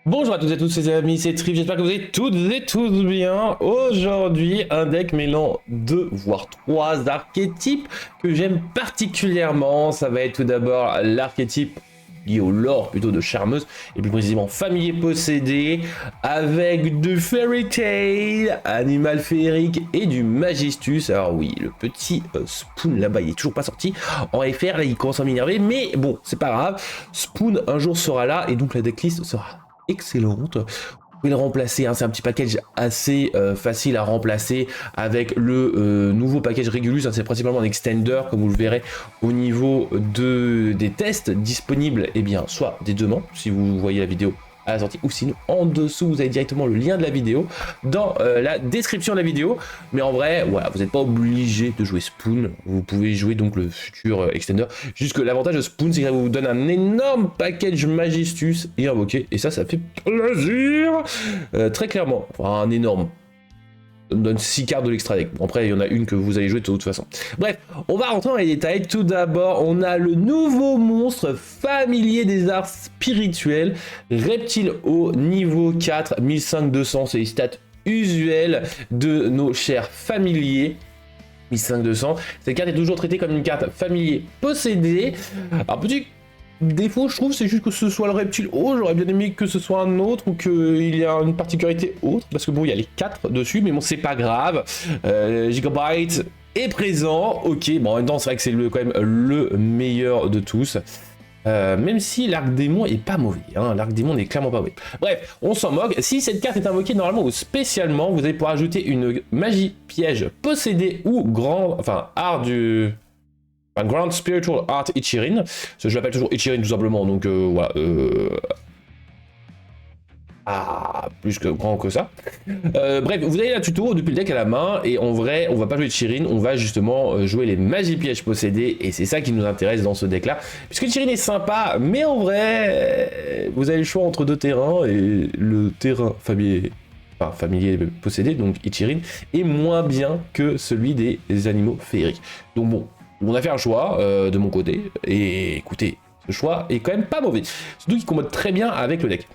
Bonjour à toutes et à tous les amis, c'est Trip, j'espère que vous allez toutes et tous bien. Aujourd'hui, un deck mêlant 2 voire 3 archétypes que j'aime particulièrement. Ça va être tout d'abord l'archétype lié au lore plutôt de charmeuse et plus précisément familier possédé avec du fairy tail, animal féerique et du magistus. Alors oui, le petit Spoon là-bas il est toujours pas sorti en FR, là il commence à m'énerver, mais bon c'est pas grave, Spoon un jour sera là et donc la decklist sera excellente. Vous pouvez le remplacer, hein, c'est un petit package assez facile à remplacer avec le nouveau package Regulus, hein, c'est principalement un extender comme vous le verrez au niveau des tests disponibles, et bien soit des deux membres si vous voyez la vidéo à la sortie, ou sinon en dessous vous avez directement le lien de la vidéo dans la description de la vidéo. Mais en vrai voilà, vous n'êtes pas obligé de jouer Spoon, vous pouvez jouer donc le futur extender. Juste que l'avantage de Spoon c'est que ça vous donne un énorme package magistus et invoqué, et ça fait plaisir, très clairement, enfin un énorme. Ça me donne 6 cartes de l'extra deck. Bon, après, il y en a une que vous allez jouer de toute façon. Bref, on va rentrer dans les détails. Tout d'abord, on a le nouveau monstre familier des arts spirituels. Reptile au niveau 4, 1500. C'est les stats usuelles de nos chers familiers. 1500. Cette carte est toujours traitée comme une carte familier possédée. Alors, petit défaut, je trouve, c'est juste que ce soit le reptile haut. J'aurais bien aimé que ce soit un autre ou qu'il y a une particularité autre. Parce que bon, il y a les 4 dessus, mais bon, c'est pas grave. Gigabyte est présent. Ok, bon, en même temps, c'est vrai que c'est quand même le meilleur de tous. Même si l'arc démon est pas mauvais, hein, l'arc démon n'est clairement pas mauvais. Bref, on s'en moque. Si cette carte est invoquée normalement ou spécialement, vous allez pouvoir ajouter une magie piège possédée ou art du... Grand Spiritual Art Ichirin. Je l'appelle toujours Ichirin tout simplement, donc voilà. Plus que grand que ça. Bref, vous avez la tuto depuis le deck à la main, et en vrai, on va pas jouer Ichirin, on va justement jouer les magies pièges possédées, et c'est ça qui nous intéresse dans ce deck là. Puisque Ichirin est sympa, mais en vrai, vous avez le choix entre deux terrains, et le terrain familier possédé, donc Ichirin, est moins bien que celui des animaux féeriques. Donc bon. On a fait un choix de mon côté, et écoutez, ce choix est quand même pas mauvais. Surtout qu'il combat très bien avec le deck.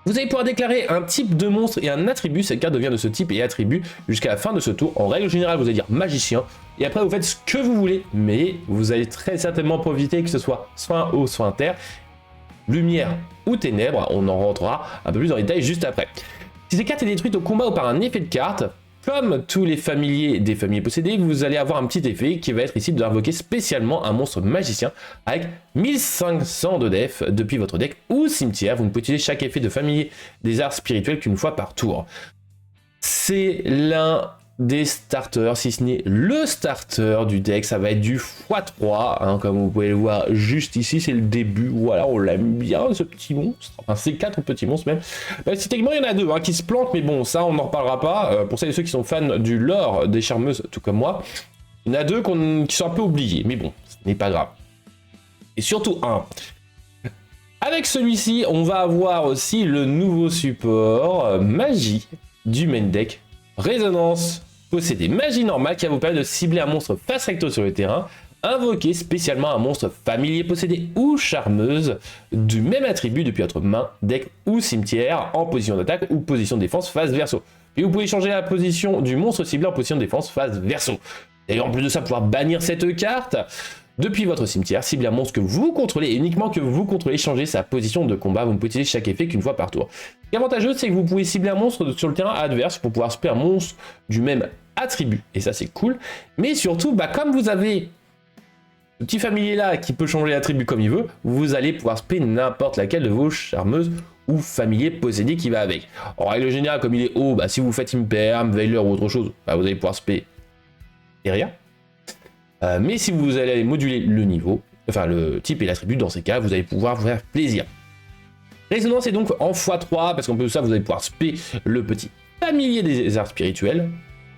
Vous allez pouvoir déclarer un type de monstre et un attribut. Cette carte devient de ce type et attribut jusqu'à la fin de ce tour. En règle générale, vous allez dire magicien, et après vous faites ce que vous voulez, mais vous allez très certainement profiter que ce soit un eau, soit un terre, lumière ou ténèbres. On en rentrera un peu plus en détail juste après. Si cette carte est détruite au combat ou par un effet de carte, comme tous les familiers des familles possédées, vous allez avoir un petit effet qui va être ici d'invoquer spécialement un monstre magicien avec 1500 de def depuis votre deck ou cimetière. Vous ne pouvez utiliser chaque effet de familier des arts spirituels qu'une fois par tour. C'est l'un des starters, si ce n'est le starter du deck. Ça va être du x3, hein, comme vous pouvez le voir juste ici, c'est le début. Voilà, on l'aime bien ce petit monstre, enfin ces 4 petits monstres même. Si techniquement il y en a 2 hein, qui se plantent, mais bon, ça on n'en reparlera pas. Pour celles et ceux qui sont fans du lore des charmeuses, tout comme moi, il y en a 2 qui sont un peu oubliés, mais bon, ce n'est pas grave. Et surtout un. Avec celui-ci, on va avoir aussi le nouveau support magie du main deck, résonance possédée. Magie normale qui va vous permettre de cibler un monstre face recto sur le terrain, invoquer spécialement un monstre familier possédé ou charmeuse du même attribut depuis votre main, deck ou cimetière en position d'attaque ou position de défense face verso. Et vous pouvez changer la position du monstre ciblé en position de défense face verso. Et en plus de ça, pouvoir bannir cette carte depuis votre cimetière, cibler un monstre que vous contrôlez et uniquement que vous contrôlez, changer sa position de combat. Vous ne pouvez utiliser chaque effet qu'une fois par tour. Ce qui est avantageux, c'est que vous pouvez cibler un monstre sur le terrain adverse pour pouvoir spammer un monstre du même attribut. Et ça, c'est cool. Mais surtout, comme vous avez ce petit familier là qui peut changer l'attribut comme il veut, vous allez pouvoir spammer n'importe laquelle de vos charmeuses ou familiers possédés qui va avec. En règle générale, comme il est haut, si vous faites Imperm, Veiler ou autre chose, vous allez pouvoir spammer derrière. Mais si vous allez moduler le niveau, enfin le type et l'attribut, dans ces cas, vous allez pouvoir vous faire plaisir. Résonance est donc en x3, parce qu'en plus de ça, vous allez pouvoir spé le petit familier des arts spirituels.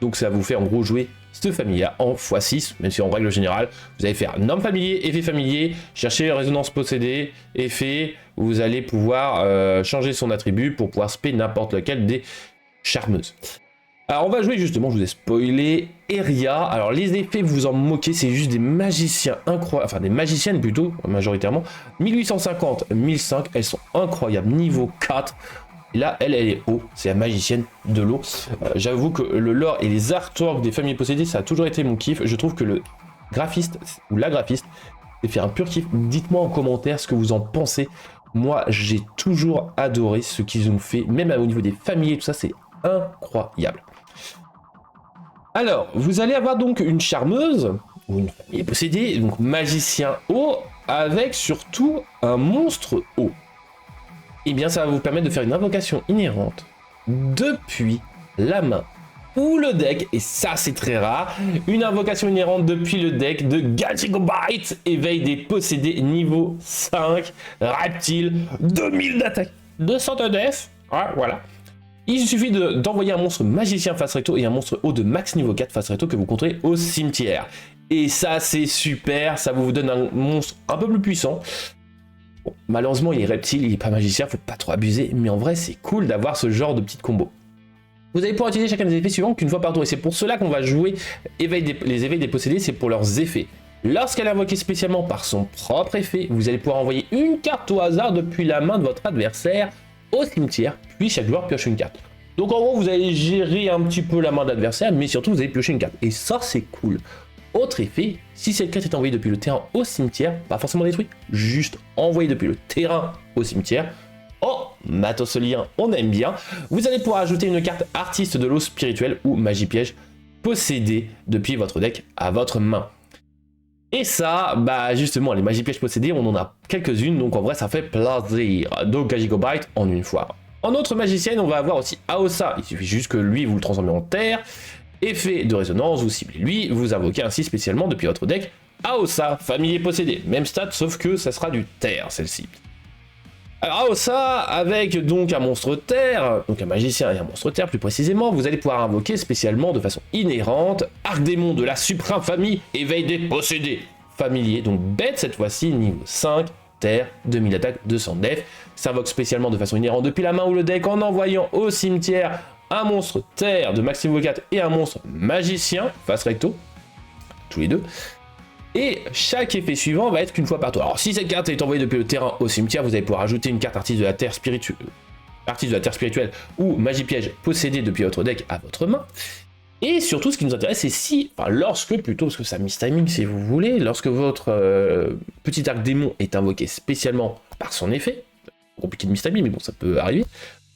Donc ça vous fait en gros jouer ce familier en x6, même si en règle générale, vous allez faire norme familier, effet familier, chercher résonance possédée, effet, vous allez pouvoir changer son attribut pour pouvoir spé n'importe lequel des charmeuses. Alors on va jouer justement, je vous ai spoilé, Eria. Alors les effets, vous en moquez, c'est juste des magiciens incroyables, enfin des magiciennes plutôt, majoritairement. 1850, 1005, elles sont incroyables, niveau 4. Et là, elle est haut, c'est la magicienne de l'eau. J'avoue que le lore et les artworks des familles possédées, ça a toujours été mon kiff. Je trouve que le graphiste, ou la graphiste, c'est fait un pur kiff. Dites-moi en commentaire ce que vous en pensez. Moi, j'ai toujours adoré ce qu'ils ont fait, même au niveau des familles et tout ça, c'est incroyable. Alors, vous allez avoir donc une charmeuse, ou une famille possédée, donc magicien haut, avec surtout un monstre haut. Et bien ça va vous permettre de faire une invocation inhérente depuis la main ou le deck, et ça c'est très rare, une invocation inhérente depuis le deck de Gajigobite, éveil des possédés niveau 5, reptile, 2000 d'attaque, 200 de def, voilà. Il suffit d'envoyer un monstre magicien face recto et un monstre haut de max niveau 4 face recto que vous contrôlez au cimetière. Et ça c'est super, ça vous donne un monstre un peu plus puissant. Bon, malheureusement il est reptile, il est pas magicien, faut pas trop abuser, mais en vrai c'est cool d'avoir ce genre de petite combo. Vous allez pouvoir utiliser chacun des effets suivants qu'une fois par tour, et c'est pour cela qu'on va jouer les éveils des possédés, c'est pour leurs effets. Lorsqu'elle est invoquée spécialement par son propre effet, vous allez pouvoir envoyer une carte au hasard depuis la main de votre adversaire au cimetière, puis chaque joueur pioche une carte. Donc en gros, vous allez gérer un petit peu la main d'adversaire, mais surtout vous allez piocher une carte. Et ça, c'est cool. Autre effet, si cette carte est envoyée depuis le terrain au cimetière, pas forcément détruite, juste envoyée depuis le terrain au cimetière, oh, matosolien, on aime bien, vous allez pouvoir ajouter une carte artiste de l'eau spirituelle ou magie piège possédée depuis votre deck à votre main. Et ça, bah justement, les magies pièges possédées, on en a quelques-unes, donc en vrai ça fait plaisir. Donc Gajigobite en une fois. En autre magicienne, on va avoir aussi Aosa, il suffit juste que lui vous le transformez en terre. Effet de résonance, vous ciblez lui, vous invoquez ainsi spécialement depuis votre deck Aosa, famille possédée. Même stat, sauf que ça sera du terre celle-ci. Alors Aosa, avec donc un monstre terre, donc un magicien et un monstre terre plus précisément, vous allez pouvoir invoquer spécialement de façon inhérente Arcdémon de la suprême famille, éveil des possédés, familier, donc bête cette fois-ci, niveau 5, terre, 2000 attaques, 200 def, s'invoque spécialement de façon inhérente depuis la main ou le deck en envoyant au cimetière un monstre terre de max niveau 4 et un monstre magicien, face recto, tous les deux. Et chaque effet suivant va être qu'une fois par tour. Alors si cette carte est envoyée depuis le terrain au cimetière, vous allez pouvoir ajouter une carte artiste de la terre spirituelle ou magie piège possédée depuis votre deck à votre main. Et surtout, ce qui nous intéresse, c'est si, enfin lorsque plutôt, parce que ça miss timing si vous voulez, lorsque votre petit arc démon est invoqué spécialement par son effet, compliqué de miss timing, mais bon, ça peut arriver,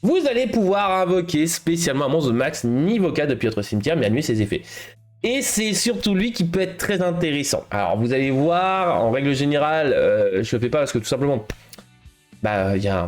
vous allez pouvoir invoquer spécialement un monstre de max niveau 4 depuis votre cimetière, mais annuler ses effets. Et c'est surtout lui qui peut être très intéressant. Alors vous allez voir, en règle générale, je le fais pas parce que tout simplement, bah il y a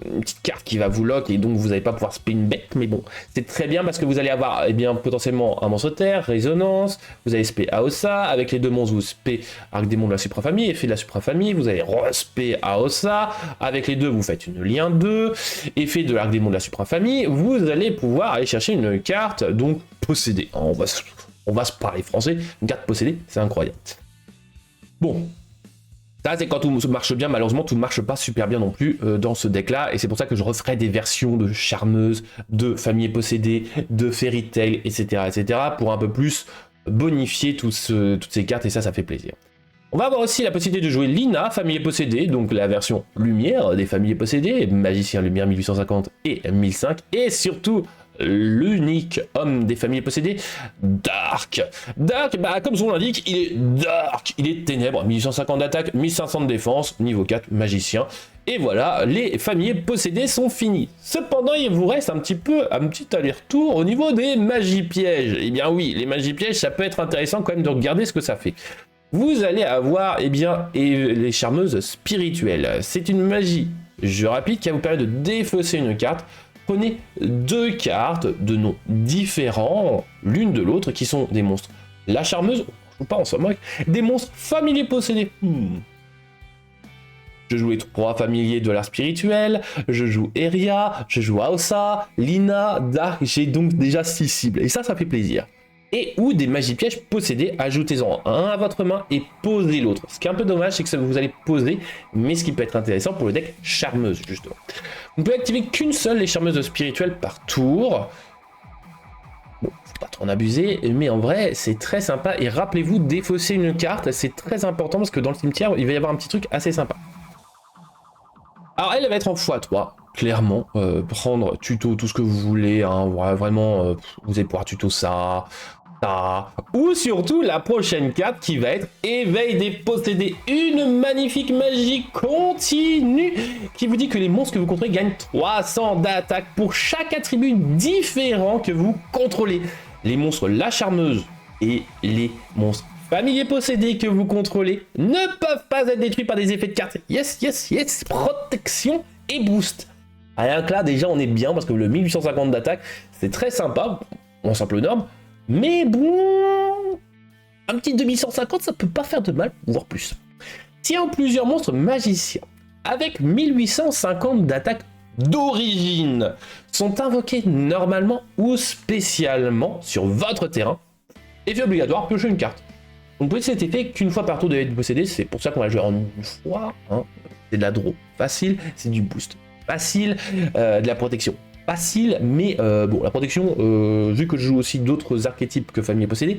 une petite carte qui va vous lock et donc vous n'allez pas pouvoir spé une bête, mais bon, c'est très bien parce que vous allez avoir potentiellement un monstre terre, résonance, vous allez spé Aosa, avec les deux monstres vous spé Arcdémon de la suprafamille, effet de la suprafamille, vous allez respé Aosa, avec les deux vous faites une lien 2, effet de l'Arcdémon de la suprafamille, vous allez pouvoir aller chercher une carte donc possédée. On va se parler français, une carte possédée, c'est incroyable. Bon, ça c'est quand tout marche bien, malheureusement tout ne marche pas super bien non plus dans ce deck là, et c'est pour ça que je referai des versions de charmeuse, de famille possédée, de fairy tail, etc. pour un peu plus bonifier toutes ces cartes, et ça fait plaisir. On va avoir aussi la possibilité de jouer Lina, famille possédée, donc la version lumière des familles possédées, magicien lumière 1850 et 1005, et surtout l'unique homme des familles possédées, Dark. Dark, bah, comme son nom l'indique, il est dark, il est ténèbres, 1850 d'attaque, 1500 de défense, niveau 4, magicien. Et voilà, les familles possédées sont finies. Cependant, il vous reste un petit aller-retour au niveau des magies pièges. Eh bien oui, les magies pièges, ça peut être intéressant quand même de regarder ce que ça fait. Vous allez avoir, les charmeuses spirituelles. C'est une magie, je rapide, qui va vous permettre de défausser une carte. Prenez deux cartes de noms différents, l'une de l'autre, qui sont des monstres. La charmeuse, je ne pas en somme, des monstres familiers possédés. Je joue les 3 familiers de l'art spirituel, je joue Eria, je joue Aosa, Lina, Dark, j'ai donc déjà 6 cibles, et ça fait plaisir. Et ou des magies pièges possédées, ajoutez-en un à votre main et posez l'autre. Ce qui est un peu dommage, c'est que vous allez poser, mais ce qui peut être intéressant pour le deck charmeuse, justement. Vous ne pouvez activer qu'une seule les charmeuses spirituelles par tour. Faut pas trop en abuser, mais en vrai, c'est très sympa. Et rappelez-vous, défausser une carte, c'est très important parce que dans le cimetière, il va y avoir un petit truc assez sympa. Alors, elle va être en x3, clairement. Prendre tuto, tout ce que vous voulez. Hein, vraiment, vous allez pouvoir tuto ça, ça. Ou surtout la prochaine carte qui va être Éveil des possédés. Une magnifique magie continue qui vous dit que les monstres que vous contrôlez gagnent 300 d'attaque pour chaque attribut différent que vous contrôlez. Les monstres la charmeuse et les monstres familiers possédés que vous contrôlez ne peuvent pas être détruits par des effets de cartes. Yes, yes, yes, protection et boost. Rien que là, déjà, on est bien parce que le 1850 d'attaque, c'est très sympa, en simple norme. Mais bon, un petit 2150, ça peut pas faire de mal, voire plus. Tiens, plusieurs monstres magiciens, avec 1850 d'attaque d'origine, sont invoqués normalement ou spécialement sur votre terrain. Effet obligatoire, piocher une carte. Donc, vous pouvez cet effet qu'une fois par tour de posséder, c'est pour ça qu'on va jouer en une fois. Hein. C'est de la draw facile, c'est du boost facile, de la protection facile, mais bon, la protection, vu que je joue aussi d'autres archétypes que famille possédée,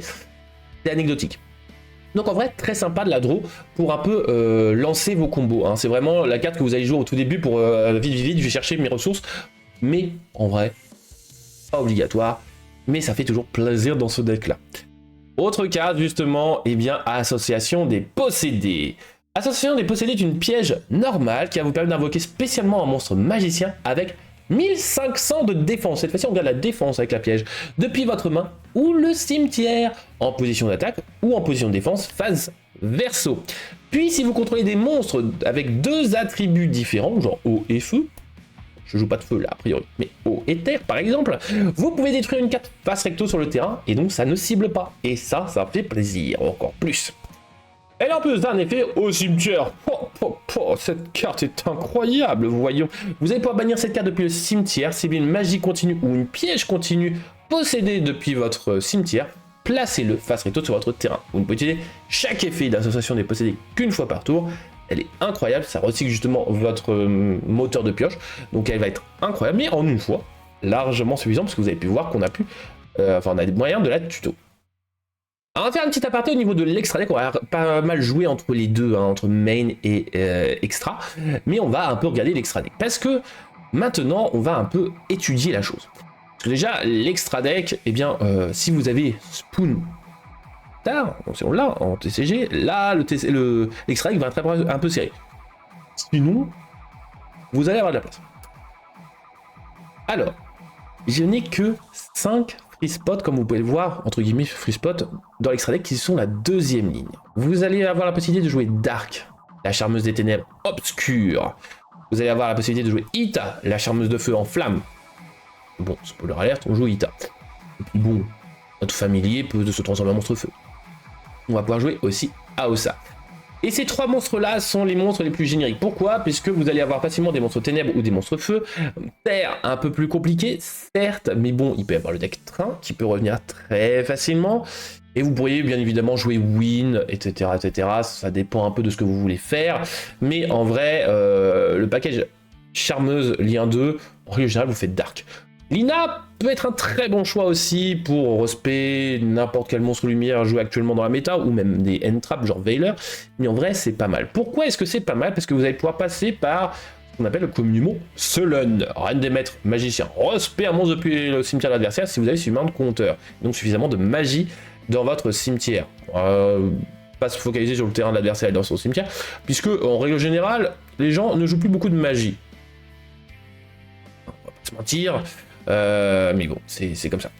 c'est anecdotique. Donc en vrai, très sympa de la draw pour un peu lancer vos combos. Hein. C'est vraiment la carte que vous allez jouer au tout début pour vite, je vais chercher mes ressources, mais en vrai, pas obligatoire, mais ça fait toujours plaisir dans ce deck-là. Autre carte, justement, eh bien, Association des possédés. Association des possédés est une piège normale qui va vous permettre d'invoquer spécialement un monstre magicien avec 1500 de défense. Cette fois-ci, on regarde la défense avec la piège. Depuis votre main ou le cimetière, en position d'attaque ou en position de défense, phase verso. Puis, si vous contrôlez des monstres avec deux attributs différents, genre eau et feu, je joue pas de feu là a priori, mais eau et terre par exemple, vous pouvez détruire une carte face recto sur le terrain et donc ça ne cible pas. Et ça fait plaisir encore plus. Elle a en plus d'un effet au cimetière. Cette carte est incroyable, voyons. Vous allez pouvoir bannir cette carte depuis le cimetière, si bien une magie continue ou une piège continue possédée depuis votre cimetière, placez-le face recto sur votre terrain. Vous ne pouvez utiliser chaque effet d'association des possédés qu'une fois par tour. Elle est incroyable, ça recycle justement votre moteur de pioche, donc elle va être incroyable, mais en une fois, largement suffisant, parce que vous avez pu voir qu'on a pu, on a des moyens de la tuto. Alors, on va faire un petit aparté au niveau de l'extra deck, on va pas mal jouer entre les deux, hein, entre main et extra, mais on va un peu regarder l'extra deck, parce que maintenant, on va un peu étudier la chose. Parce que déjà, l'extra deck, eh bien, si vous avez Spoon, si on l'a en TCG, là l'extra deck va être un peu serré. Sinon, vous allez avoir de la place. Alors, je n'ai que 5 free spots, comme vous pouvez le voir, entre guillemets free spots, dans l'extra deck qui sont la deuxième ligne. Vous allez avoir la possibilité de jouer Dark, la charmeuse des ténèbres obscure. Vous allez avoir la possibilité de jouer Ita, la charmeuse de feu en flamme. Bon, spoiler alerte, on joue Ita. Et puis bon, notre familier peut se transformer en monstre feu. On va pouvoir jouer aussi Aosa. Et ces trois monstres-là sont les monstres les plus génériques. Pourquoi? Puisque vous allez avoir facilement des monstres ténèbres ou des monstres feu. Terre, un peu plus compliqué, certes, mais bon, il peut y avoir le deck train qui peut revenir très facilement. Et vous pourriez bien évidemment jouer Win, etc., etc. Ça dépend un peu de ce que vous voulez faire. Mais en vrai, le package Charmeuse, Lien 2, en règle générale, vous faites Dark. Lina peut être un très bon choix aussi pour respect n'importe quel monstre lumière joué actuellement dans la méta, ou même des end-traps genre Veiler, mais en vrai c'est pas mal. Pourquoi est-ce que c'est pas mal? Parce que vous allez pouvoir passer par ce qu'on appelle communément Sullen, Reine des Maîtres, Magicien, respect un monstre depuis le cimetière de l'adversaire si vous avez suffisamment de compteurs, donc suffisamment de magie dans votre cimetière. Pas se focaliser sur le terrain de l'adversaire et dans son cimetière, puisque en règle générale, les gens ne jouent plus beaucoup de magie. On va pas se mentir. Mais bon, c'est comme ça.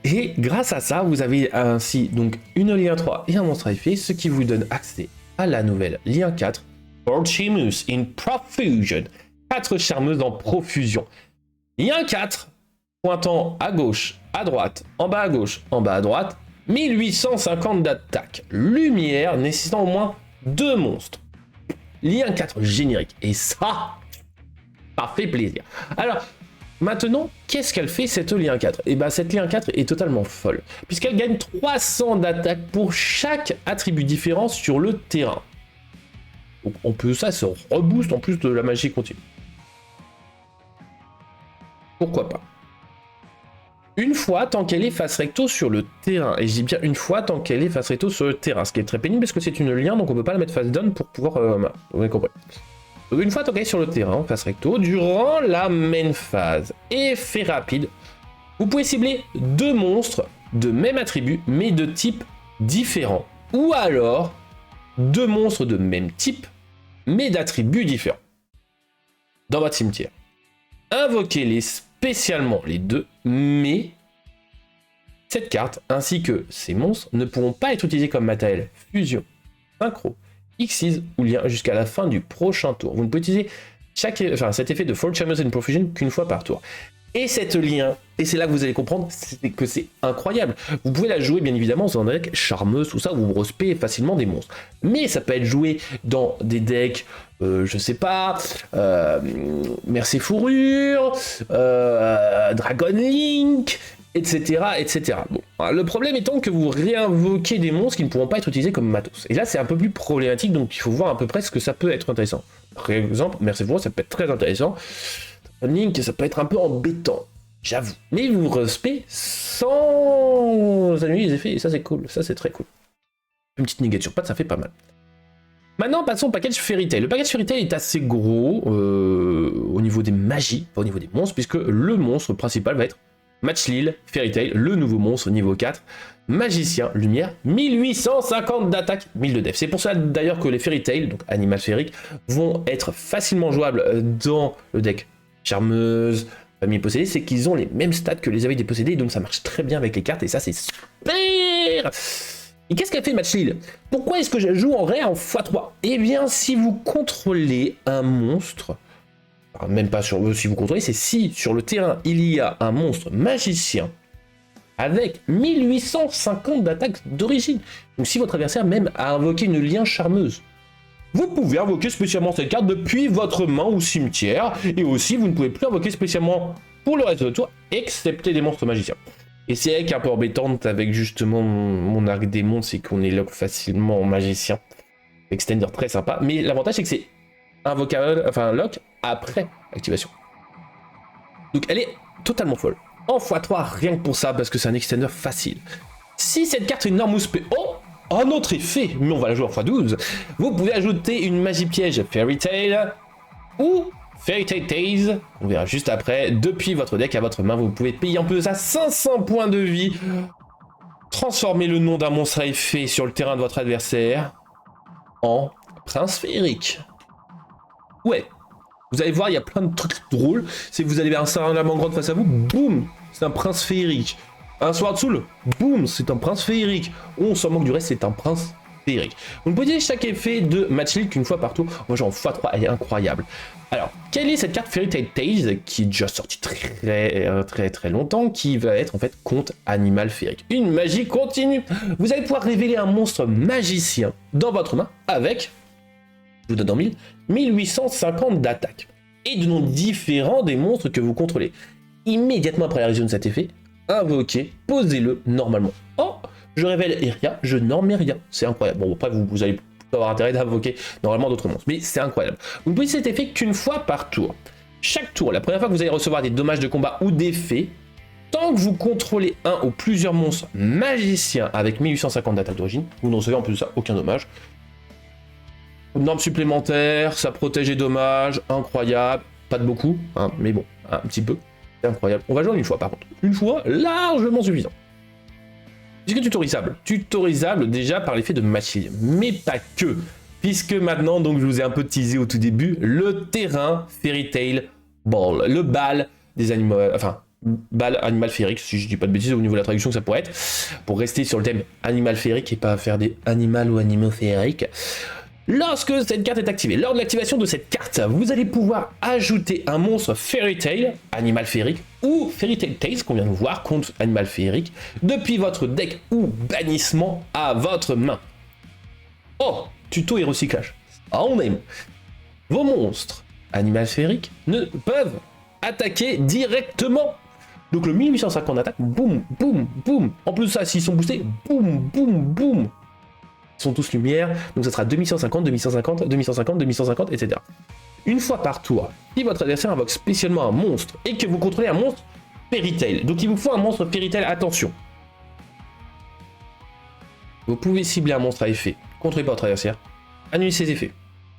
Et grâce à ça, vous avez ainsi donc une lien 3 et un monstre à effet, ce qui vous donne accès à la nouvelle lien 4, Fortimus in Profusion. 4 charmeuses en profusion. Lien 4, pointant à gauche, à droite, en bas à gauche, en bas à droite, 1850 d'attaque. Lumière nécessitant au moins 2 monstres. Lien 4 générique. Et ça fait plaisir. Alors, maintenant, qu'est-ce qu'elle fait cette lien 4? Et bien cette lien 4 est totalement folle, puisqu'elle gagne 300 d'attaque pour chaque attribut différent sur le terrain. Donc on peut ça se rebooste en plus de la magie continue. Pourquoi pas? une fois tant qu'elle est face recto sur le terrain. Et je dis bien une fois tant qu'elle est face recto sur le terrain, ce qui est très pénible parce que c'est une lien, donc on peut pas la mettre face down pour pouvoir... vous avez compris. Donc une fois tant qu'elle est sur le terrain, face recto, durant la main phase, effet rapide, vous pouvez cibler 2 monstres de même attribut, mais de type différent. Ou alors, 2 monstres de même type, mais d'attributs différents. Dans votre cimetière. Invoquez-les spécialement les 2, mais cette carte, ainsi que ces monstres, ne pourront pas être utilisés comme matériel fusion, synchro, Xyz ou lien jusqu'à la fin du prochain tour. Vous ne pouvez utiliser cet effet de Fall Charmers and Profusion qu'une fois par tour. Et cette lien, et c'est là que vous allez comprendre que c'est incroyable. Vous pouvez la jouer bien évidemment dans un deck charmeuse, tout ça, où vous respectez facilement des monstres. Mais ça peut être joué dans des decks, je sais pas, Mercé Fourrure, Dragon Link, etc. etc. Bon, le problème étant que vous réinvoquez des monstres qui ne pourront pas être utilisés comme matos. Et là c'est un peu plus problématique, donc il faut voir à peu près ce que ça peut être intéressant. Par exemple, Mercé Fourrure, ça peut être très intéressant. Link, ça peut être un peu embêtant, j'avoue. Mais vous respectez sans annuler les effets, et ça c'est cool, ça c'est très cool. Une petite négative sur patte, ça fait pas mal. Maintenant, passons au package Fairy Tail. Le package Fairy Tail est assez gros au niveau des magies, pas au niveau des monstres, puisque le monstre principal va être Matchlil, Fairy Tail, le nouveau monstre niveau 4, Magicien, Lumière, 1850 d'attaque, 1000 de def. C'est pour ça d'ailleurs que les Fairy Tail, donc Animal Féerique, vont être facilement jouables dans le deck Charmeuse, Famille Possédée, c'est qu'ils ont les mêmes stats que les abeilles des possédés, donc ça marche très bien avec les cartes, et ça c'est super. Et qu'est-ce qu'a fait Matchlil? Pourquoi est-ce que je joue en vrai en x3? Eh bien, si vous contrôlez un monstre, enfin, même pas sur si vous contrôlez, c'est si sur le terrain il y a un monstre magicien avec 1850 d'attaque d'origine, donc si votre adversaire même a invoqué une lien charmeuse, vous pouvez invoquer spécialement cette carte depuis votre main ou cimetière, et aussi vous ne pouvez plus invoquer spécialement pour le reste de tour, excepté des monstres magiciens. Et c'est elle qui est un peu embêtante avec justement mon arc démon, c'est qu'on est lock facilement en magicien. Extender très sympa, mais l'avantage c'est que c'est invocable, enfin lock après activation. Donc elle est totalement folle. En x3 rien que pour ça, parce que c'est un extender facile. Si cette carte est une Normous PO, un autre effet, mais on va la jouer en x12, vous pouvez ajouter une magie piège Fairy Tail ou Fairy Tail Taze, on verra juste après, depuis votre deck à votre main, vous pouvez payer en plus à 500 points de vie, transformer le nom d'un monstre à effet sur le terrain de votre adversaire en Prince Féerique. Ouais, vous allez voir, il y a plein de trucs drôles, c'est que vous allez avoir un Salamandre grande face à vous, boum, c'est un Prince Féerique. Un Sword Soul, boum, c'est un Prince Féerique. On s'en manque du reste, c'est un Prince Féerique. Vous pouvez utiliser chaque effet de Matchlil qu'une fois partout. Moi, j'ai en x3, elle est incroyable. Alors, quelle est cette carte Fairy Tail Taze qui est déjà sortie très longtemps, qui va être en fait contre Animal Féerique. Une magie continue. Vous allez pouvoir révéler un monstre magicien dans votre main avec, je vous donne en 1850 d'attaque. Et de noms différents des monstres que vous contrôlez. Immédiatement après la résolution de cet effet, invoquez, posez-le normalement. Oh, je révèle Iria, je n'en mets rien. C'est incroyable. Bon, après, vous allez avoir intérêt d'invoquer normalement d'autres monstres, mais c'est incroyable. Vous ne pouvez cet effet qu'une fois par tour. Chaque tour, la première fois que vous allez recevoir des dommages de combat ou d'effets, tant que vous contrôlez un ou plusieurs monstres magiciens avec 1850 d'attaque d'origine, vous ne recevez en plus de ça aucun dommage. Norme supplémentaire, ça protège les dommages, incroyable. Pas de beaucoup, hein, mais bon, un petit peu. C'est incroyable. On va jouer une fois par contre. Une fois, largement suffisant. Puisque tutorisable déjà par l'effet de Matchlil, mais pas que. Puisque maintenant, donc je vous ai un peu teasé au tout début, le terrain Fairy Tail Ball, le bal des animaux, enfin, bal animal féerique, si je dis pas de bêtises au niveau de la traduction que ça pourrait être, pour rester sur le thème animal féerique et pas faire des animaux ou animaux féeriques. Lorsque cette carte est activée, lors de l'activation de cette carte, vous allez pouvoir ajouter un monstre Fairy Tail, animal féerique, ou Fairy Tail Taze, qu'on vient de voir, contre animal féerique, depuis votre deck ou bannissement à votre main. Oh, tuto et recyclage. On aime. Vos monstres, animal féerique, ne peuvent attaquer directement. Donc le 1850 d'attaque, boum, boum, boum. En plus de ça, s'ils sont boostés, boum, boum, boum. Sont tous lumière, donc ça sera 2150, 2150, 2150, 2150, etc. Une fois par tour, si votre adversaire invoque spécialement un monstre et que vous contrôlez un monstre Fairy Tail. Donc il vous faut un monstre Fairy Tail, attention. Vous pouvez cibler un monstre à effet, contrôlé par votre adversaire, annuler ses effets.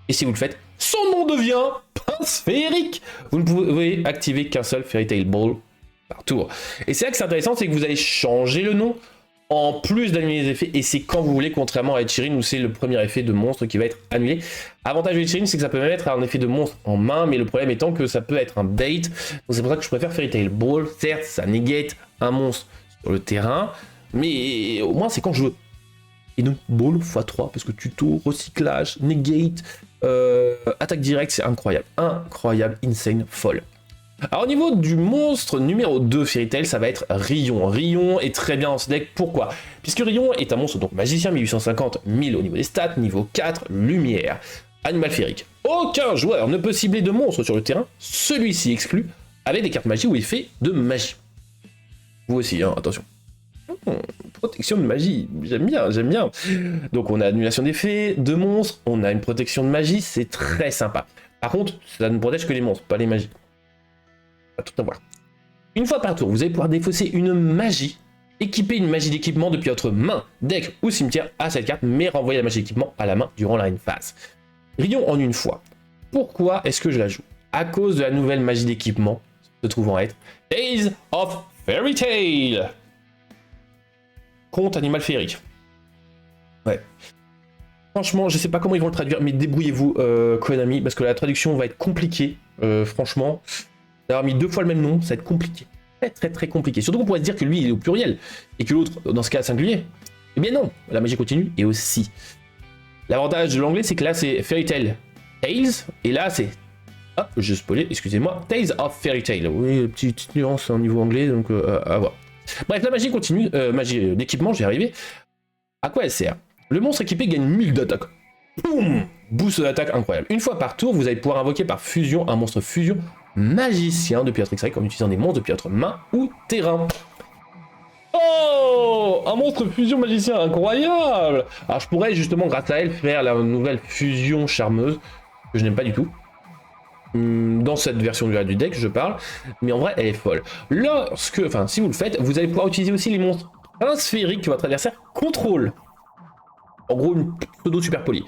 Et si vous le faites, son nom devient Pince Féerique. Vous ne pouvez activer qu'un seul Fairy Tail Ball par tour. Et c'est là que c'est intéressant, c'est que vous allez changer le nom en plus d'annuler les effets, et c'est quand vous voulez, contrairement à Etchirin où c'est le premier effet de monstre qui va être annulé. Avantage de Etchirin, c'est que ça peut même être un effet de monstre en main, mais le problème étant que ça peut être un bait. Donc c'est pour ça que je préfère Fairy Tail Ball. Certes, ça negate un monstre sur le terrain, mais au moins c'est quand je veux. Et donc Ball x3, parce que tuto, recyclage, negate, attaque directe, c'est incroyable. Incroyable, insane, folle. Alors au niveau du monstre numéro 2 Fairy Tail, ça va être Rion. Rion est très bien dans ce deck, pourquoi? Puisque Rion est un monstre donc magicien, 1850, 1000 au niveau des stats, niveau 4, lumière, animal féerique. Aucun joueur ne peut cibler de monstre sur le terrain, celui-ci exclu, avec des cartes magie ou effets de magie. Vous aussi, hein, attention. Protection de magie, j'aime bien, j'aime bien. Donc on a annulation d'effets, de monstres, on a une protection de magie, c'est très sympa. Par contre, ça ne protège que les monstres, pas les magies. Pas tout avoir. Une fois par tour, vous allez pouvoir défausser une magie, équiper une magie d'équipement depuis votre main, deck ou cimetière à cette carte, mais renvoyer la magie d'équipement à la main durant la phase. Rion en une fois. Pourquoi est-ce que je la joue? À cause de la nouvelle magie d'équipement, se trouvant être Days of Fairy Tail. Conte animal féerique. Ouais. Franchement, je sais pas comment ils vont le traduire, mais débrouillez-vous, Konami, parce que la traduction va être compliquée, franchement. D'avoir mis 2 fois le même nom, ça va être compliqué. Très compliqué. Surtout qu'on pourrait se dire que lui, il est au pluriel, et que l'autre, dans ce cas, singulier. Eh bien non, la magie continue, et aussi. L'avantage de l'anglais, c'est que là, c'est Fairy Tail Tales, et là, c'est... Hop, je spoilais, excusez-moi, Tales of Fairy Tail. Oui, petite nuance au niveau anglais, donc à voir. Bref, la magie continue, magie d'équipement, j'y arrivé. À quoi elle sert? Le monstre équipé gagne 1000 d'attaque. Boum! Boost d'attaque incroyable. Une fois par tour, vous allez pouvoir invoquer par fusion un monstre fusion magicien depuis votre extrait en utilisant des monstres depuis votre main ou terrain. Oh! Un monstre fusion magicien incroyable! Alors je pourrais justement, grâce à elle, faire la nouvelle fusion charmeuse, que je n'aime pas du tout. Dans cette version du deck, je parle, mais en vrai, elle est folle. Si vous le faites, vous allez pouvoir utiliser aussi les monstres sphériques que votre adversaire contrôle. En gros, une pseudo super polie.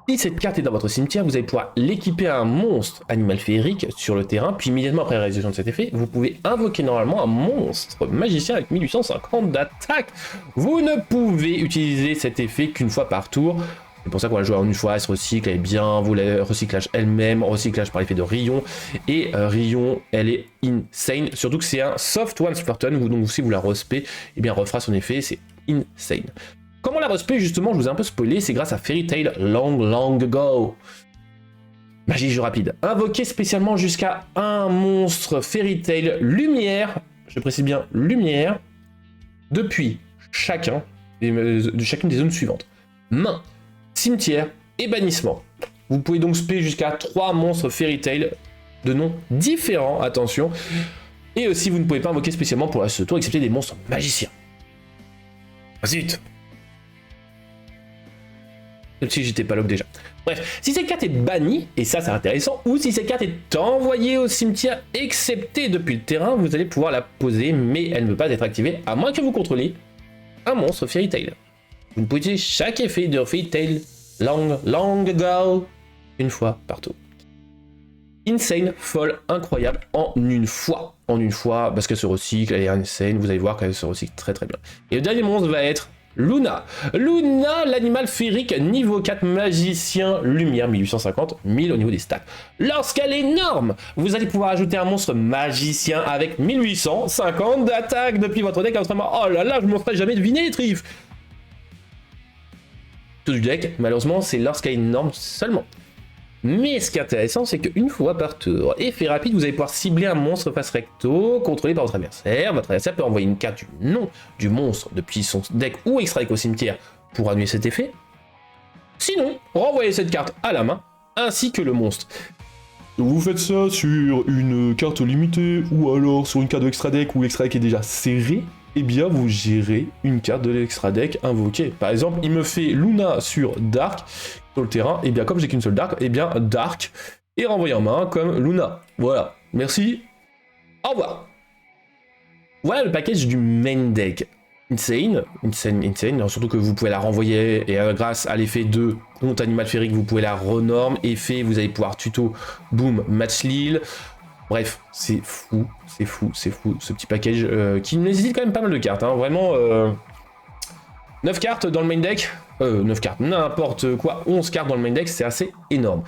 Si cette carte est dans votre cimetière, vous allez pouvoir l'équiper à un monstre animal féerique sur le terrain, puis immédiatement après la réalisation de cet effet, vous pouvez invoquer normalement un monstre magicien avec 1850 d'attaque. Vous ne pouvez utiliser cet effet qu'une fois par tour. C'est pour ça qu'on va jouer en une fois, elle se recycle, elle est bien, vous la recyclage elle-même, recyclage par l'effet de Rion, et Rion, elle est insane, surtout que c'est un soft one per turn, donc si vous la respect, eh bien refera son effet, c'est insane. Comment la respect, justement, je vous ai un peu spoilé, c'est grâce à Fairy Tail Long Ago. Magie jeu rapide. Invoquer spécialement jusqu'à un monstre Fairy Tail lumière, je précise bien lumière, depuis chacune des zones suivantes. Main, cimetière et bannissement. Vous pouvez donc spé jusqu'à 3 monstres Fairy Tail de noms différents, attention. Et aussi, vous ne pouvez pas invoquer spécialement pour ce tour, excepté des monstres magiciens. Zut! Comme si j'étais pas log déjà. Bref, si cette carte est bannie, et ça c'est intéressant, ou si cette carte est envoyée au cimetière, excepté depuis le terrain, vous allez pouvoir la poser, mais elle ne peut pas être activée, à moins que vous contrôliez un monstre Fairy Tail. Vous pouvez utiliser chaque effet de Fairy Tail Long Ago une fois par tour. Insane, folle, incroyable, en une fois. En une fois, parce qu'elle se recycle, elle est insane, vous allez voir qu'elle se recycle très bien. Et le dernier monstre va être Luna. Luna, l'animal féerique, niveau 4, magicien, lumière, 1850, 1000 au niveau des stats. Lorsqu'elle est énorme, vous allez pouvoir ajouter un monstre magicien avec 1850 d'attaque depuis votre deck. Oh là là, je ne m'en ferai jamais deviner les trifs. Tout du deck, malheureusement, c'est lorsqu'elle est énorme seulement. Mais ce qui est intéressant, c'est qu'une fois par tour, effet rapide, vous allez pouvoir cibler un monstre face recto, contrôlé par votre adversaire. Votre adversaire peut envoyer une carte du nom du monstre depuis son deck ou extrait au cimetière pour annuler cet effet. Sinon, renvoyez cette carte à la main, ainsi que le monstre. Vous faites ça sur une carte limitée, ou alors sur une carte de extra deck où l'extra deck est déjà serré. Eh bien, vous gérez une carte de l'extra deck invoquée. Par exemple, il me fait Luna sur Dark sur le terrain. Et bien, comme j'ai qu'une seule Dark, eh bien, Dark est renvoyé en main comme Luna. Voilà. Merci. Au revoir. Voilà le package du main deck. Insane, surtout que vous pouvez la renvoyer et grâce à l'effet de compte animal féerique, vous pouvez la renorm, effet, vous allez pouvoir tuto, boom, match Lille. Bref, c'est fou, ce petit package qui nécessite quand même pas mal de cartes, hein. Vraiment, 9 cartes dans le main deck, 9 cartes, n'importe quoi, 11 cartes dans le main deck, c'est assez énorme.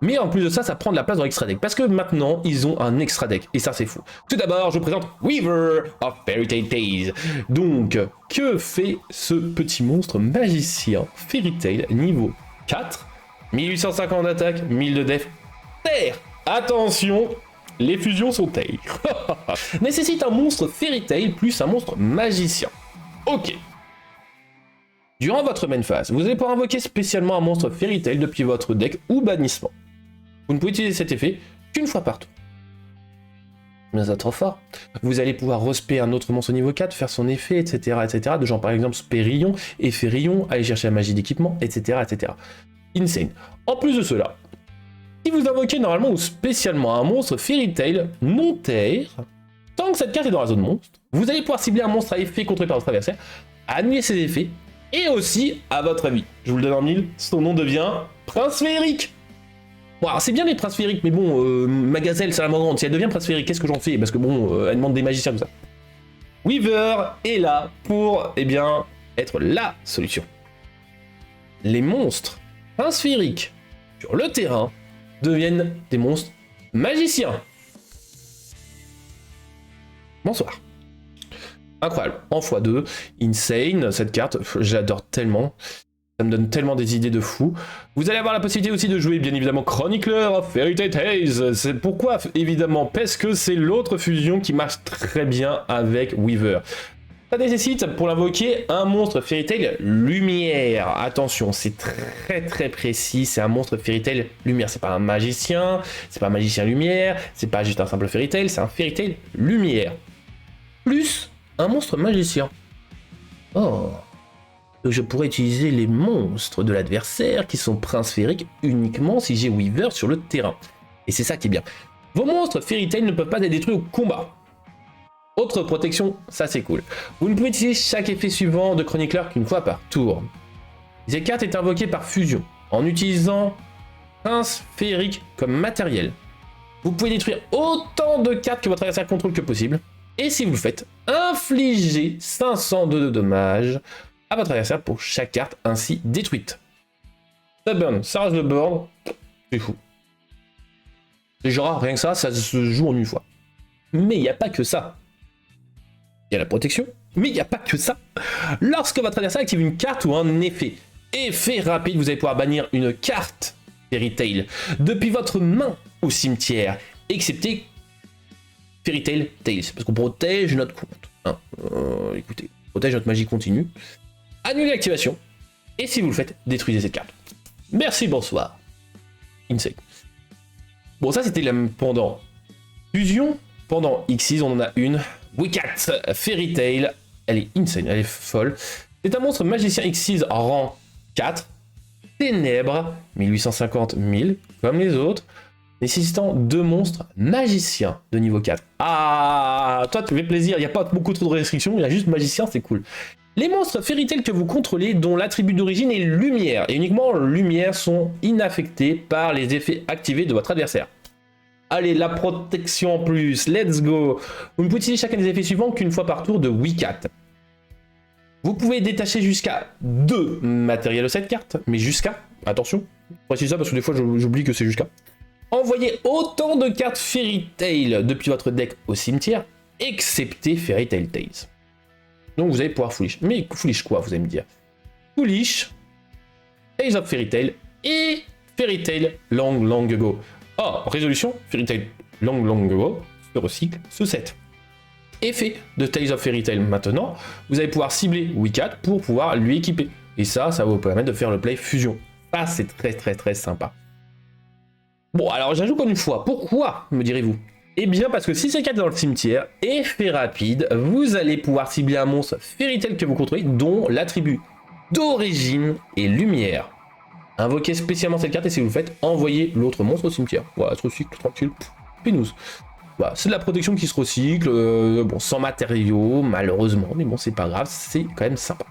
Mais en plus de ça, ça prend de la place dans l'extra deck, parce que maintenant, ils ont un extra deck, et ça c'est fou. Tout d'abord, je vous présente Weaver of Fairy Tail Tales. Donc, que fait ce petit monstre magicien Fairy Tail niveau 4, 1850 d'attaque, 1000 de def, terre. Attention, les fusions sont tail. Nécessite un monstre Fairy Tail plus un monstre magicien. Ok. Durant votre main phase, vous allez pouvoir invoquer spécialement un monstre Fairy Tail depuis votre deck ou bannissement. Vous ne pouvez utiliser cet effet qu'une fois par tour. Mais c'est trop fort. Vous allez pouvoir respect un autre monstre au niveau 4, faire son effet, etc. etc. De genre par exemple Spérion, effet rayon, aller chercher la magie d'équipement, etc. etc. Insane. En plus de cela, si vous invoquez normalement ou spécialement un monstre Fairy Tail non terre, tant que cette carte est dans la zone monstre, vous allez pouvoir cibler un monstre à effet contrôlé par votre adversaire, annuler ses effets, et aussi, à votre avis, je vous le donne en 1000, son nom devient Prince Féerique. Bon, alors c'est bien les princes féeriques, mais bon, Magazelle, Salamandre, si elle devient prince féerique, qu'est-ce que j'en fais? Parce que bon, elle demande des magiciens, tout ça. Weaver est là pour, eh bien, être la solution. Les monstres prince féeriques sur le terrain deviennent des monstres magiciens. Bonsoir. Incroyable, en x2, insane, cette carte, j'adore tellement. Ça me donne tellement des idées de fou. Vous allez avoir la possibilité aussi de jouer, bien évidemment, Chronicler of Fairy Tail Tales. C'est pourquoi, évidemment, parce que c'est l'autre fusion qui marche très bien avec Weaver. Ça nécessite, pour l'invoquer, un monstre Fairy Tail Lumière. Attention, c'est très précis, c'est un monstre Fairy Tail Lumière. C'est pas un magicien, c'est pas un magicien Lumière, c'est pas juste un simple Fairy Tail, c'est un Fairy Tail Lumière. Plus un monstre magicien. Oh. Je pourrais utiliser les monstres de l'adversaire qui sont princes féeriques uniquement si j'ai Weaver sur le terrain. Et c'est ça qui est bien. Vos monstres Fairy Tail ne peuvent pas être détruits au combat. Autre protection, ça c'est cool. Vous ne pouvez utiliser chaque effet suivant de Chronicler qu'une fois par tour. Cette carte est invoquée par fusion, en utilisant prince féerique comme matériel. Vous pouvez détruire autant de cartes que votre adversaire contrôle que possible. Et si vous le faites, infligez 500 de dommages à votre adversaire pour chaque carte ainsi détruite. Ça burn, ça rase le board, c'est fou. Déjà, rien que ça se joue en une fois. Mais il n'y a pas que ça. Il y a la protection, mais il n'y a pas que ça. Lorsque votre adversaire active une carte ou un effet rapide, vous allez pouvoir bannir une carte Fairy Tail depuis votre main au cimetière, excepté Fairy Tail Tales, parce qu'on protège notre compte. Hein. Écoutez, on protège notre magie continue. Annulez l'activation, et si vous le faites, détruisez cette carte. Merci, bonsoir. Insane. Bon, ça c'était pendant Fusion. Pendant Xyz, on en a une. Wicat Fairy Tail. Elle est insane, elle est folle. C'est un monstre magicien Xyz rang 4. Ténèbres, 1850-1000, comme les autres. Nécessitant 2 monstres magiciens de niveau 4. Ah, toi tu fais plaisir, il n'y a pas beaucoup trop de restrictions, il y a juste magicien, c'est cool. Les monstres Fairy Tail que vous contrôlez, dont l'attribut d'origine est lumière, et uniquement lumière, sont inaffectés par les effets activés de votre adversaire. Allez, la protection en plus, let's go. Vous ne pouvez utiliser chacun des effets suivants qu'une fois par tour de Wicat. Vous pouvez détacher jusqu'à 2 matériels de cette carte, mais jusqu'à, attention, je précise ça parce que des fois j'oublie que c'est jusqu'à. Envoyez autant de cartes Fairy Tail depuis votre deck au cimetière, excepté Fairy Tail Tales. Donc vous allez pouvoir foolish. Mais foolish quoi, vous allez me dire? Foolish, Tales of Fairy Tail et Fairy Tail Long Ago. Oh, résolution, Fairy Tail Long Ago se recycle, se set. Effet de Tales of Fairy Tail maintenant, vous allez pouvoir cibler Wicat pour pouvoir lui équiper. Et ça va vous permettre de faire le play fusion. Ça, c'est très sympa. Bon, alors j'ajoute encore une fois. Pourquoi, me direz-vous? Eh bien, parce que si cette carte est dans le cimetière, effet rapide, vous allez pouvoir cibler un monstre Fairy Tail que vous contrôlez, dont l'attribut d'origine est lumière. Invoquez spécialement cette carte et si vous le faites, envoyez l'autre monstre au cimetière. Voilà, trop cycle, tranquille, pénouse. Voilà, c'est de la protection qui se recycle, bon, sans matériaux, malheureusement, mais bon, c'est pas grave, c'est quand même sympa.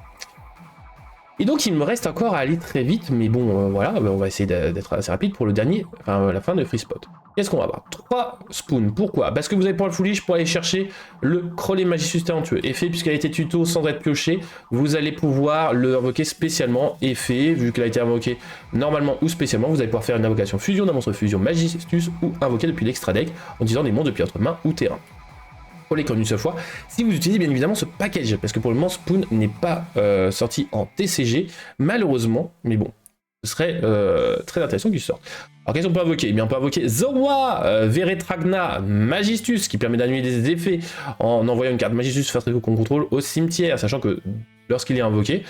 Et donc il me reste encore à aller très vite, mais bon voilà, on va essayer d'être assez rapide pour le dernier, enfin la fin de Free Spot. Qu'est-ce qu'on va avoir? 3 spoons, pourquoi? Parce que vous avez pour le foolish pour aller chercher le Crowley Magisus talentueux. Effet, puisqu'elle a été tuto sans être pioché, vous allez pouvoir le invoquer spécialement. Effet, vu qu'elle a été invoquée normalement ou spécialement, vous allez pouvoir faire une invocation fusion d'un monstre fusion Magistus ou invoquer depuis l'extra deck en utilisant des monstres depuis votre main ou terrain. Pour les qu'en une seule fois, si vous utilisez bien évidemment ce package, parce que pour le moment Spoon n'est pas sorti en TCG, malheureusement, mais bon, ce serait très intéressant qu'il sorte. Alors qu'est-ce qu'on peut invoquer? Eh bien on peut invoquer Zorua, Veretragna, Magistus, qui permet d'annuler des effets en envoyant une carte Magistus face qu'on contrôle au cimetière, sachant que lorsqu'il est invoqué,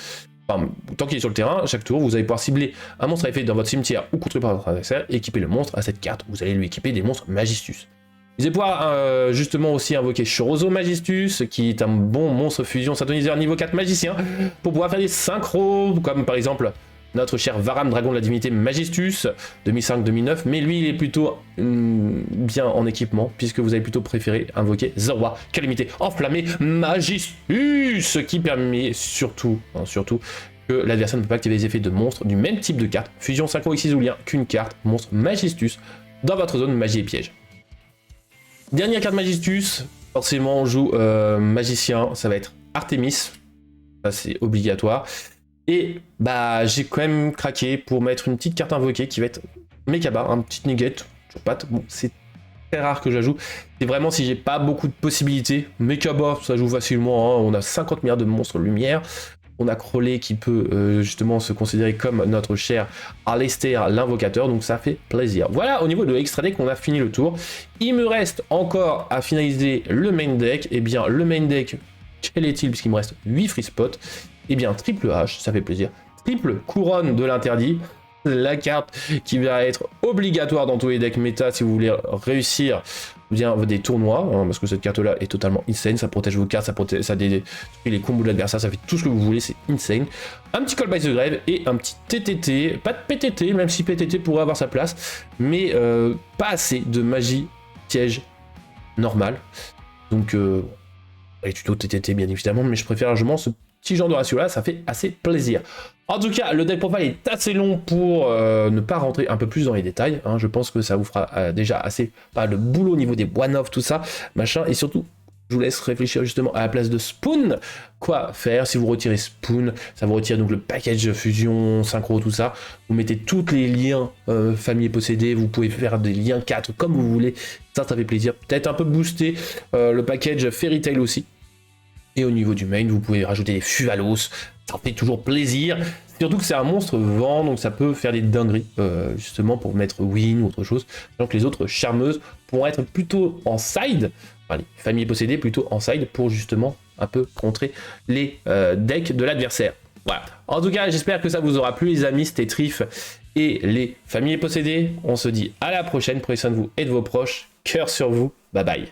enfin, tant qu'il est sur le terrain, chaque tour, vous allez pouvoir cibler un monstre à effet dans votre cimetière ou contrôlé par votre adversaire et équiper le monstre à cette carte. Vous allez lui équiper des monstres Magistus. Vous allez pouvoir justement aussi invoquer Shorozo Magistus, qui est un bon monstre fusion synthoniseur niveau 4 magicien, pour pouvoir faire des synchros, comme par exemple notre cher Varam, dragon de la divinité Magistus, 2005-2009, mais lui il est plutôt bien en équipement, puisque vous avez plutôt préféré invoquer Zorua, calamité enflammée Magistus, qui permet surtout que l'adversaire ne peut pas activer les effets de monstres du même type de carte, fusion synchro exilien qu'une carte monstre Magistus, dans votre zone magie et piège. Dernière carte Magistus, forcément on joue magicien, ça va être Artemis, ça c'est obligatoire. Et bah j'ai quand même craqué pour mettre une petite carte invoquée qui va être Mekaba, un petit nugget, toujours pas, bon c'est très rare que je la joue, c'est vraiment si j'ai pas beaucoup de possibilités. Mekaba ça joue facilement, hein. On a 50 milliards de monstres lumière. On a Crowley qui peut justement se considérer comme notre cher Aleister l'invocateur, donc ça fait plaisir. Voilà, au niveau de l'extra deck, on a fini le tour. Il me reste encore à finaliser le main deck. Et bien, le main deck, quel est-il? Puisqu'il me reste 8 free spots. Et bien, triple H, ça fait plaisir. Triple couronne de l'interdit. La carte qui va être obligatoire dans tous les decks méta si vous voulez réussir bien des tournois, hein, parce que cette carte là est totalement insane, ça protège vos cartes, ça protège, ça détruit les combos de l'adversaire, ça fait tout ce que vous voulez, c'est insane. Un petit Call by the Grave et un petit TTT, pas de PTT, même si PTT pourrait avoir sa place, mais pas assez de magie piège normale. Donc les tutos TTT bien évidemment, mais je préfère largement ce petit genre de ratio là, ça fait assez plaisir. En tout cas, le deck profile est assez long pour ne pas rentrer un peu plus dans les détails, hein. Je pense que ça vous fera déjà assez pas le boulot au niveau des one-off, tout ça, machin, et surtout, je vous laisse réfléchir justement à la place de Spoon, quoi faire. Si vous retirez Spoon, ça vous retire donc le package fusion, synchro, tout ça, vous mettez tous les liens famille possédés, vous pouvez faire des liens 4 comme vous voulez, ça fait plaisir, peut-être un peu booster le package Fairy Tail aussi. Et au niveau du main, vous pouvez rajouter des Fuvalos, ça fait toujours plaisir. Surtout que c'est un monstre vent, donc ça peut faire des dingueries, justement pour mettre win ou autre chose. Donc les autres charmeuses pourront être plutôt en side, enfin les familles possédées plutôt en side pour justement un peu contrer les decks de l'adversaire. Voilà. En tout cas, j'espère que ça vous aura plu les amis, c'était Trif et les familles possédées. On se dit à la prochaine, prenez soin de vous et de vos proches. Cœur sur vous, bye bye.